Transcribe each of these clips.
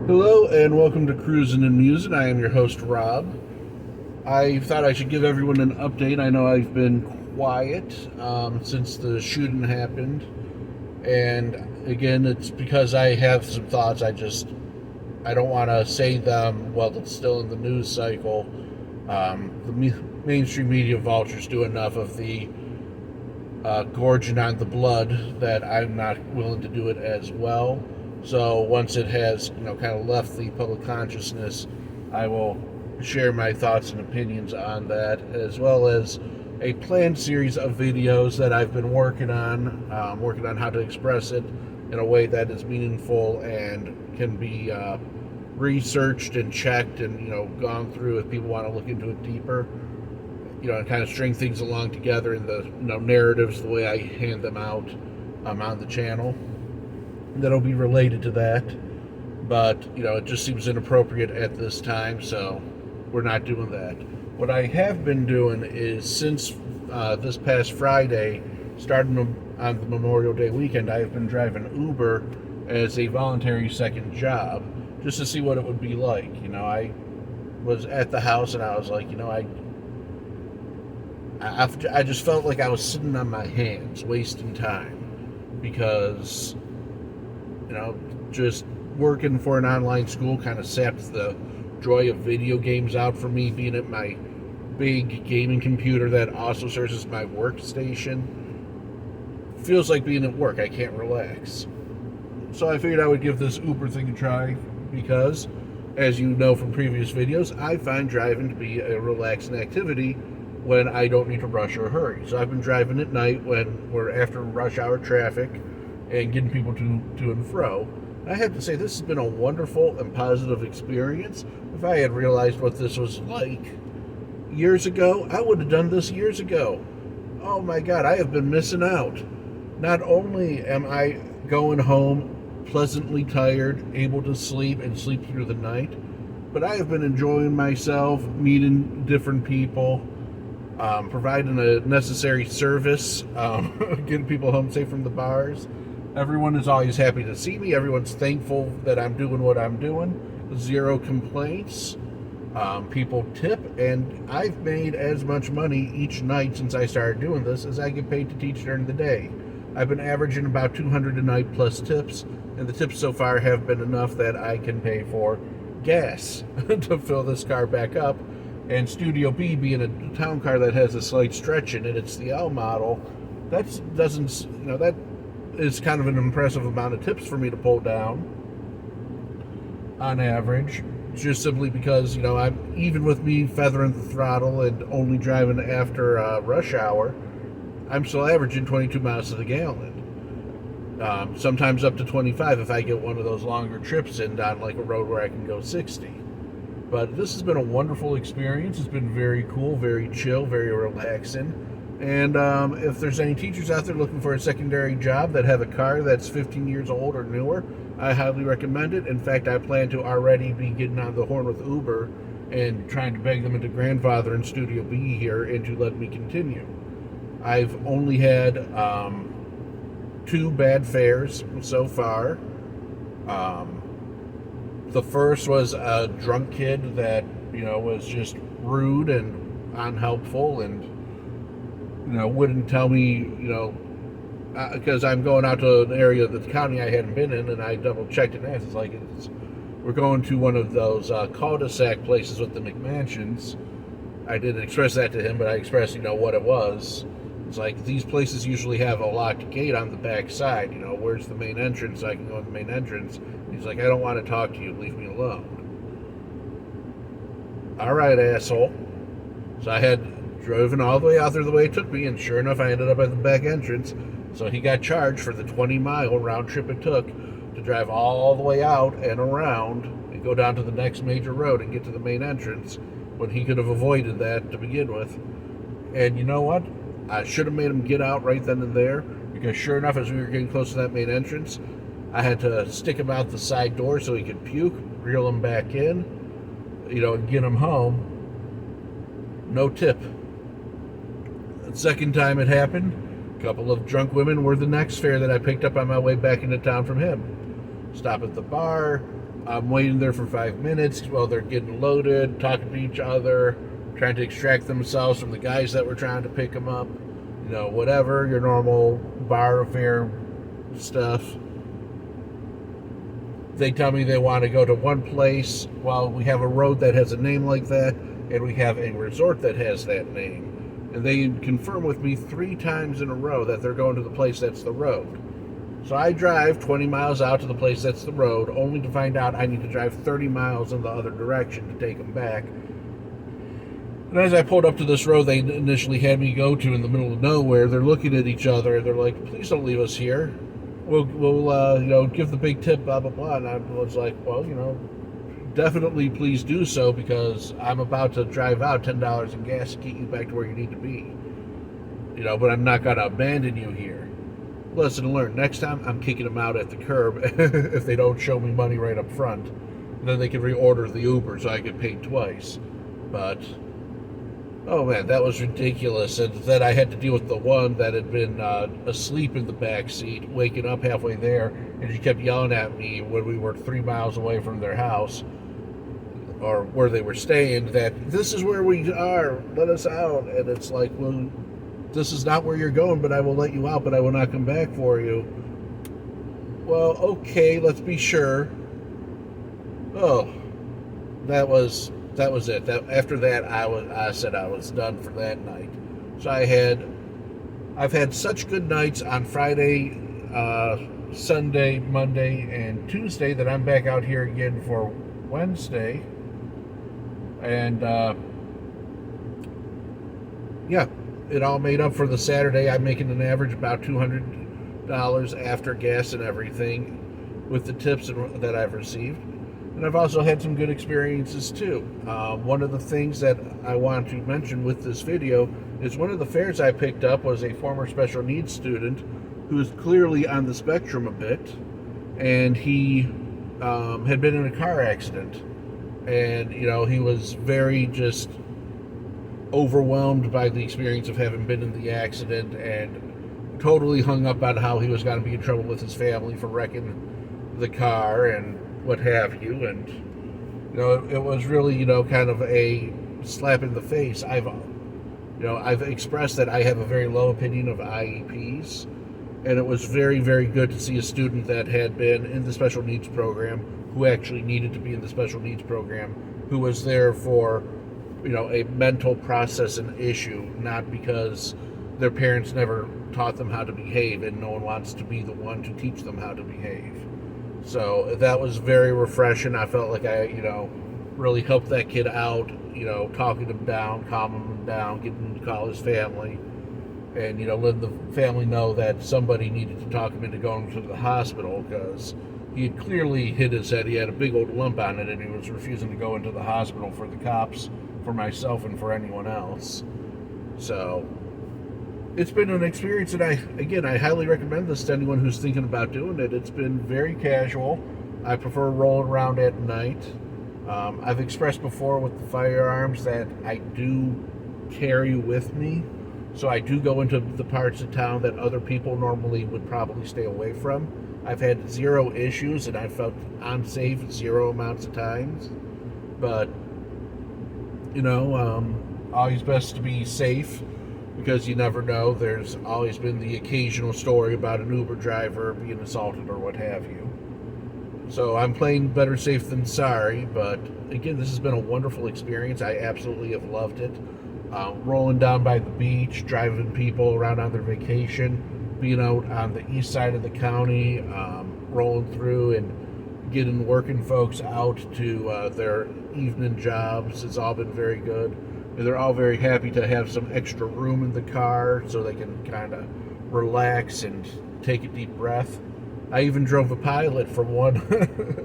Hello and welcome to Cruising and Musing. I am your host, Rob. I thought I should give everyone an update. I know I've been quiet since the shooting happened, and again, it's because I have some thoughts. I don't want to say them while it's still in the news cycle. The mainstream media vultures do enough of the gorging on the blood that I'm not willing to do it as well. So once it has, kind of left the public consciousness, I will share my thoughts and opinions on that, as well as a planned series of videos that I've been working on how to express it in a way that is meaningful and can be researched and checked and gone through if people want to look into it deeper. And kind of string things along together in the narratives the way I hand them out on the channel. That'll be related to that, but it just seems inappropriate at this time, so we're not doing that. What I have been doing is, since this past Friday, starting on the Memorial Day weekend, I have been driving Uber as a voluntary second job, just to see what it would be like. I was at the house and I was like, I just felt like I was sitting on my hands, wasting time, because just working for an online school kind of sapped the joy of video games out for me, being at my big gaming computer that also serves as my workstation. Feels like being at work. I can't relax. So I figured I would give this Uber thing a try because, as you know from previous videos, I find driving to be a relaxing activity when I don't need to rush or hurry. So I've been driving at night when we're after rush hour traffic and getting people to and fro. I have to say, this has been a wonderful and positive experience. If I had realized what this was like years ago, I would have done this years ago. Oh my God, I have been missing out. Not only am I going home pleasantly tired, able to sleep and sleep through the night, but I have been enjoying myself, meeting different people, providing a necessary service, getting people home safe from the bars. Everyone is always happy to see me. Everyone's thankful that I'm doing what I'm doing. Zero complaints. People tip, and I've made as much money each night since I started doing this as I get paid to teach during the day. I've been averaging about 200 a night plus tips, and the tips so far have been enough that I can pay for gas to fill this car back up. And Studio B, being a town car that has a slight stretch in it, it's the L model. That is kind of an impressive amount of tips for me to pull down on average, just simply because I'm, even with me feathering the throttle and only driving after rush hour, I'm still averaging 22 miles to the gallon. Sometimes up to 25 if I get one of those longer trips in down like a road where I can go 60. But this has been a wonderful experience. It's been very cool, very chill, very relaxing. And if there's any teachers out there looking for a secondary job that have a car that's 15 years old or newer, I highly recommend it. In fact, I plan to already be getting on the horn with Uber and trying to beg them into grandfather in Studio B here and to let me continue. I've only had 2 bad fares so far. The first was a drunk kid that, was just rude and unhelpful and wouldn't tell me, because I'm going out to an area of the county I hadn't been in, and I double checked and asked. It's like, we're going to one of those cul-de-sac places with the McMansions. I didn't express that to him, but I expressed, what it was. It's like, these places usually have a locked gate on the back side. Where's the main entrance? So I can go in the main entrance. He's like, I don't want to talk to you. Leave me alone. All right, asshole. So I had driven all the way out there the way it took me, and sure enough, I ended up at the back entrance. So he got charged for the 20-mile round trip it took to drive all the way out and around and go down to the next major road and get to the main entrance when he could have avoided that to begin with. And you know what? I should have made him get out right then and there, because sure enough, as we were getting close to that main entrance, I had to stick him out the side door so he could puke, reel him back in, and get him home. No tip. The second time it happened, a couple of drunk women were the next fare that I picked up on my way back into town from him. Stop at the bar, I'm waiting there for 5 minutes while they're getting loaded, talking to each other, trying to extract themselves from the guys that were trying to pick them up. Whatever, your normal bar affair stuff. They tell me they want to go to one place. Well, we have a road that has a name like that, and we have a resort that has that name. And they confirm with me 3 times in a row that they're going to the place that's the road. So I drive 20 miles out to the place that's the road, only to find out I need to drive 30 miles in the other direction to take them back. And as I pulled up to this road they initially had me go to in the middle of nowhere, they're looking at each other and they're like, "Please don't leave us here. We'll give the big tip, blah, blah, blah." And I was like, "Well, definitely please do so, because I'm about to drive out $10 in gas to get you back to where you need to be. But I'm not going to abandon you here." Lesson learned. Next time, I'm kicking them out at the curb if they don't show me money right up front. And then they can reorder the Uber so I get paid twice. But, oh man, that was ridiculous. And then I had to deal with the one that had been asleep in the back seat, waking up halfway there, and she kept yelling at me when we were 3 miles away from their house, or where they were staying, that "This is where we are, let us out." And it's like, well, this is not where you're going, but I will let you out, but I will not come back for you. Well, okay, let's be sure. Oh, that was it. After that, I said I was done for that night. So I've had such good nights on Friday, Sunday, Monday, and Tuesday that I'm back out here again for Wednesday. And yeah, it all made up for the Saturday. I'm making an average about $200 after gas and everything with the tips that I've received. And I've also had some good experiences too. One of the things that I want to mention with this video is one of the fares I picked up was a former special needs student who's clearly on the spectrum a bit, and he had been in a car accident. And, he was very just overwhelmed by the experience of having been in the accident, and totally hung up on how he was going to be in trouble with his family for wrecking the car and what have you. And it was really kind of a slap in the face. I've expressed that I have a very low opinion of IEPs, and it was very, very good to see a student that had been in the special needs program, who actually needed to be in the special needs program, who was there for a mental processing issue, not because their parents never taught them how to behave and no one wants to be the one to teach them how to behave. So that was very refreshing. I felt like I, really helped that kid out, talking him down, calming him down, getting him to call his family, and, letting the family know that somebody needed to talk him into going to the hospital, because he had clearly hit his head. He had a big old lump on it, and he was refusing to go into the hospital for the cops, for myself, and for anyone else. So it's been an experience, and I highly recommend this to anyone who's thinking about doing it. It's been very casual. I prefer rolling around at night. I've expressed before with the firearms that I do carry with me, so I do go into the parts of town that other people normally would probably stay away from. I've had 0 issues, and I've felt unsafe 0 amounts of times. But always best to be safe, because you never know. There's always been the occasional story about an Uber driver being assaulted or what have you. So I'm playing better safe than sorry, but again, this has been a wonderful experience. I absolutely have loved it. Rolling down by the beach, driving people around on their vacation, being out on the east side of the county, rolling through and getting working folks out to their evening jobs. It's all been very good. And they're all very happy to have some extra room in the car so they can kind of relax and take a deep breath. I even drove a pilot from one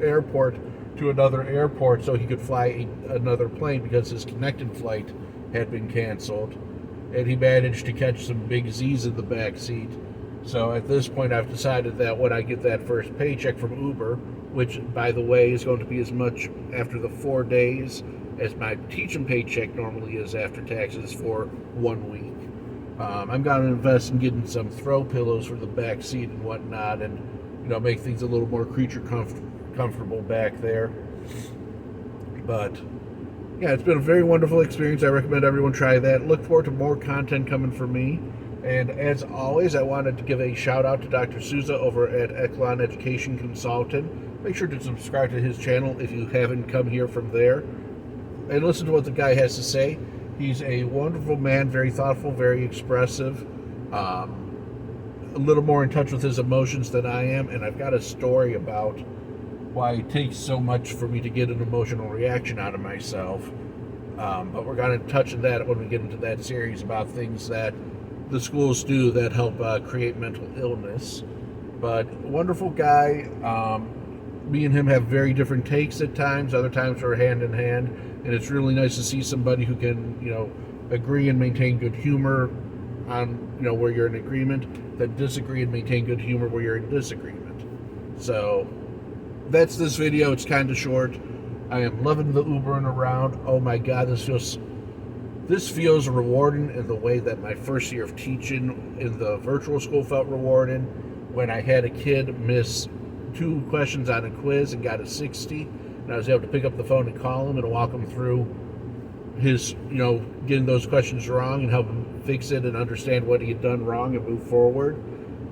airport to another airport so he could fly another plane, because his connecting flight had been canceled. And he managed to catch some big Z's in the back seat. So at this point, I've decided that when I get that first paycheck from Uber, which, by the way, is going to be as much after the 4 days as my teaching paycheck normally is after taxes for 1 week. I'm going to invest in getting some throw pillows for the back seat and whatnot, and make things a little more creature comfortable back there. But yeah, it's been a very wonderful experience. I recommend everyone try that. Look forward to more content coming from me. And as always, I wanted to give a shout out to Dr. Souza over at Echelon Education Consultant. Make sure to subscribe to his channel if you haven't come here from there. And listen to what the guy has to say. He's a wonderful man, very thoughtful, very expressive, a little more in touch with his emotions than I am. And I've got a story about why it takes so much for me to get an emotional reaction out of myself. But we're going to touch on that when we get into that series about things that the schools do that help create mental illness. But wonderful guy. Me and him have very different takes at times. Other times we're hand in hand. And it's really nice to see somebody who can, agree and maintain good humor on, where you're in agreement, then disagree and maintain good humor where you're in disagreement. So that's this video. It's kind of short. I am loving the Ubering around. Oh my God, this feels rewarding in the way that my first year of teaching in the virtual school felt rewarding. When I had a kid miss 2 questions on a quiz and got a 60, and I was able to pick up the phone and call him and walk him through his, getting those questions wrong and help him fix it and understand what he had done wrong and move forward.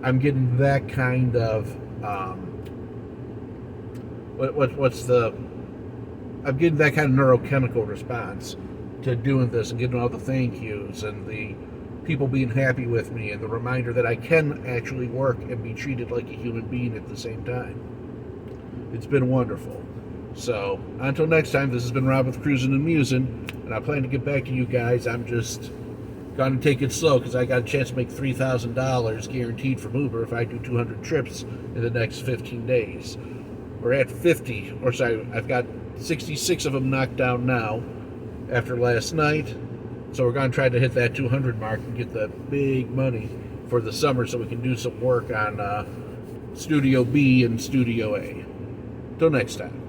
I'm getting that kind of I'm getting that kind of neurochemical response to doing this and getting all the thank yous and the people being happy with me and the reminder that I can actually work and be treated like a human being at the same time. It's been wonderful. So until next time, this has been Rob with Cruising and Musing, and I plan to get back to you guys. I'm just going to take it slow because I got a chance to make $3,000 guaranteed from Uber if I do 200 trips in the next 15 days. We're at 50, or sorry, I've got 66 of them knocked down now after last night. So we're going to try to hit that 200 mark and get the big money for the summer so we can do some work on Studio B and Studio A. Till next time.